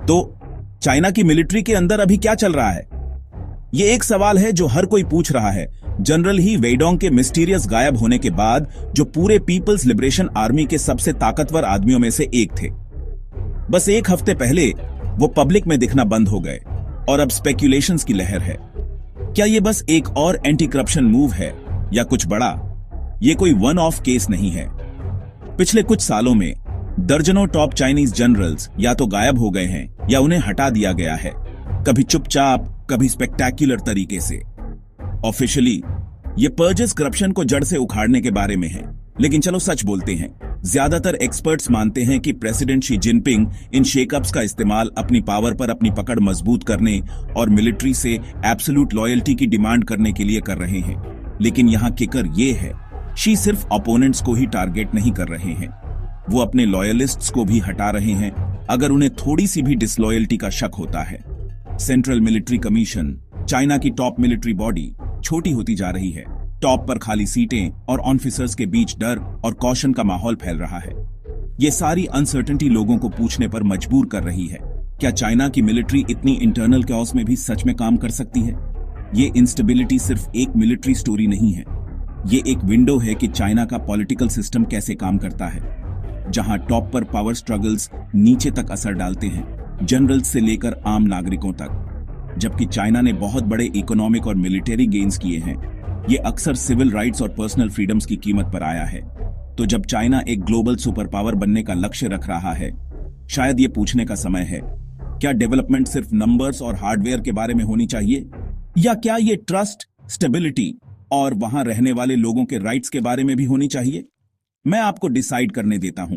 तो चाइना की मिलिट्री के अंदर अभी क्या चल रहा है? ये एक सवाल है जो हर कोई पूछ रहा है। जनरल ही वेइडोंग के मिस्टीरियस गायब होने के बाद जो पूरे पीपल्स लिबरेशन आर्मी के सबसे ताकतवर आदमियों में से एक थे, बस एक हफ्ते पहले वो पब्लिक में दिखना बंद हो गए और अब स्पेक्यूलेशंस की लहर है। क्या ये बस एक और एंटी करप्शन मूव है या कुछ बड़ा? ये कोई वन ऑफ केस नहीं है। पिछले कुछ सालों में दर्जनों टॉप चाइनीज जनरल्स या तो गायब हो गए हैं या उन्हें हटा दिया गया है, कभी चुपचाप, कभी स्पेक्टैक्युलर तरीके से। ऑफिशियली ये पर्जेस करप्शन को जड़ से उखाड़ने के बारे में है, लेकिन चलो सच बोलते हैं, ज्यादातर एक्सपर्ट्स मानते हैं कि प्रेसिडेंट शी जिनपिंग इन शेकअप्स का इस्तेमाल अपनी पावर पर अपनी पकड़ मजबूत करने और मिलिट्री से एब्सोल्यूट लॉयल्टी की डिमांड करने के लिए कर रहे हैं। लेकिन यहां किकर ये है, शी सिर्फ ओपोनेंट्स को ही टारगेट नहीं कर रहे हैं, वो अपने लॉयलिस्ट्स को भी हटा रहे हैं अगर उन्हें थोड़ी सी भी डिसलॉयल्टी का शक होता है। सेंट्रल मिलिट्री कमीशन, चाइना की टॉप मिलिट्री बॉडी, छोटी होती जा रही है। टॉप पर खाली सीटें और ऑफिसर्स के बीच डर और कॉशन का माहौल फैल रहा है। ये सारी अनसर्टेनिटी लोगों को पूछने पर मजबूर कर रही है, क्या चाइना की मिलिट्री इतनी इंटरनल कैओस में भी सच में काम कर सकती है? ये इंस्टेबिलिटी सिर्फ एक मिलिट्री स्टोरी नहीं है, ये एक विंडो है कि चाइना का पॉलिटिकल सिस्टम कैसे काम करता है, जहां टॉप पर पावर स्ट्रगल्स नीचे तक असर डालते हैं, जनरल्स से लेकर आम नागरिकों तक। जबकि चाइना ने बहुत बड़े इकोनॉमिक और मिलिट्री गेन्स किए हैं, ये अक्सर सिविल राइट्स और पर्सनल फ्रीडम्स की कीमत पर आया है। तो जब चाइना एक ग्लोबल सुपर पावर बनने का लक्ष्य रख रहा है, शायद ये पूछने का समय है, क्या डेवलपमेंट सिर्फ नंबर्स और हार्डवेयर के बारे में होनी चाहिए, या क्या ये ट्रस्ट, स्टेबिलिटी और वहां रहने वाले लोगों के राइट्स के बारे में भी होनी चाहिए? मैं आपको डिसाइड करने देता हूं।